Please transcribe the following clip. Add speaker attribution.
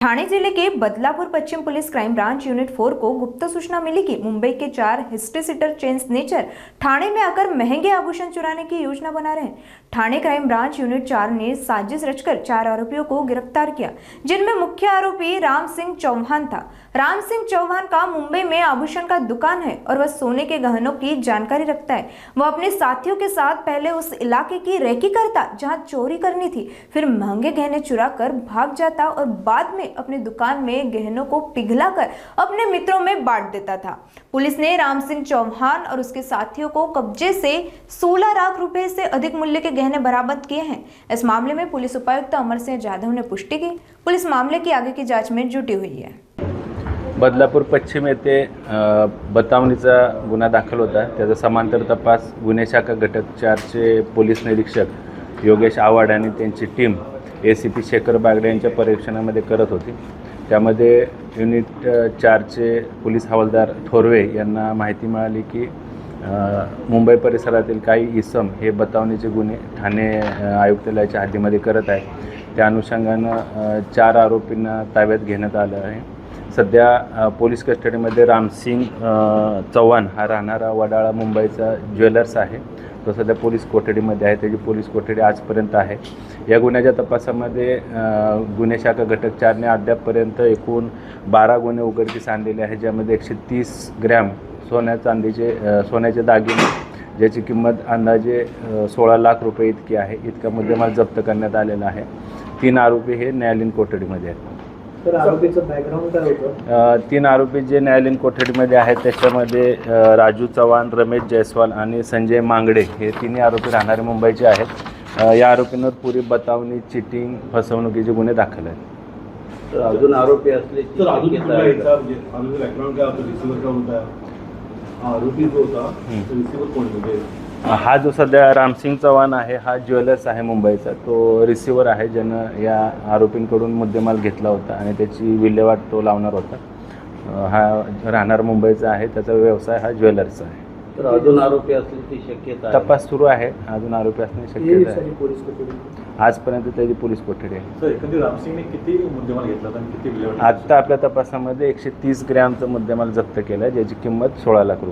Speaker 1: ठाणे जिले के बदलापुर पश्चिम police crime branch unit 4 को गुप्त सूचना मिली कि मुंबई के 4 history sheeter chain snatcher Thane में आकर महंगे आभूषण चुराने की योजना बना रहे हैं। ठाणे क्राइम ब्रांच यूनिट 4 ने साजिश रचकर 4 आरोपियों को गिरफ्तार किया, जिनमें मुख्य आरोपी राम सिंह चौहान था। राम सिंह चौहान का मुंबई में आभूषण का दुकान है और वह सोने के गहनों की जानकारी रखता है। वह अपने साथियों के साथ पहले उस इलाके की रेकी करता जहां चोरी करनी थी, फिर महंगे गहने चुरा कर भाग जाता और बाद में अपनी दुकान में गहनों को पिघलाकर अपने मित्रों में बांट देता था। पुलिस ने राम सिंह चौहान और उसके साथियों को कब्जे से 16 लाख रुपए से अधिक मूल्य के गहने बरामद किए हैं। इस मामले में पुलिस उपायुक्त अमर सिंह जाधव ने पुष्टि की। पुलिस मामले की आगे की जांच में जुटी हुई है।
Speaker 2: बदलापूर पश्चिम येथे बतावणीचा गुन्हा दाखल होता। त्याचा समांतर तपास गुन्हे शाखा घटक 4चे पोलीस निरीक्षक योगेश आव्हाड आणि त्यांची टीम ACP शेखर बागडे यांच्या पर्यवेक्षणामध्ये करत होती। त्यामध्ये युनिट 4चे पोलीस हवालदार थोरवे यांना माहिती मिळाली की मुंबई परिसरातील काही इसम हे बतावणीचे गुन्हे ठाणे आयुक्तालयाच्या हद्दीमध्ये करत आहेत। त्या अनुषंगानं 4 आरोपींना ताब्यात घेण्यात आलं आहे। सध्या पोलीस कस्टडीमध्ये रामसिंग चव्हाण हा राहणारा वडाळा मुंबईचा ज्वेलर्स आहे। तो सध्या पोलीस कोठडीमध्ये आहे। त्याची पोलीस कोठडी आजपर्यंत आहे। या गुन्ह्याच्या तपासामध्ये गुन्हे शाखा घटक 4ने अद्यापपर्यंत एकूण 12 गुन्हे उघडकीस आणलेले आहेत, ज्यामध्ये 130 ग्रॅम सोन्याचे दागिने ज्याची किंमत अंदाजे 16 लाख रुपये इतकी आहे। इतका मुद्देमाल जप्त करण्यात आलेला आहे। 3 आरोपी हे न्यायालयीन कोठडीमध्ये आहेत।
Speaker 3: तर आरोपीचं बॅकग्राऊंड काय होतं?
Speaker 2: 3 आरोपी जे न्यायालयीन कोठडीमध्ये आहेत त्याच्यामध्ये राजू चव्हाण, रमेश जयस्वाल आणि संजय मांगडे हे 3 आरोपी राहणारे मुंबईचे आहेत। या आरोपींवर पुरी बतावणी, चिटिंग, फसवणुकीचे गुन्हे दाखल आहेत।
Speaker 3: तर अजून आरोपी असल्याची
Speaker 4: बॅकग्राऊंड काय होतं? रिसिव्हर का होता? आरोपी जो होता रिसिव्हर कोण होते?
Speaker 2: हा जो सध्या रामसिंग चव्हाण आहे हा ज्वेलर्स आहे मुंबईचा, तो रिसिव्हर आहे ज्यानं या आरोपींकडून मुद्देमाल घेतला होता आणि त्याची विल्हेवाट तो लावणार होता। हा राहणार मुंबईचा आहे, त्याचा व्यवसाय हा ज्वेलर्सचा आहे।
Speaker 3: तर अजून आरोपी असल्याची शक्यता
Speaker 2: तपास सुरू आहे। अजून आरोपी असण्याची शक्यता आहे।
Speaker 3: पोलीस कोठडी
Speaker 2: आजपर्यंत त्याची पोलीस कोठडी आहे।
Speaker 4: सर, एकंदरीत रामसिंगने किती मुद्देमाल घेतला आणि किती विल्हेवाट?
Speaker 2: आत्ता आपल्या तपासामध्ये 130 ग्रॅमचा मुद्देमाल जप्त केला, ज्याची किंमत 16 लाख रुपये।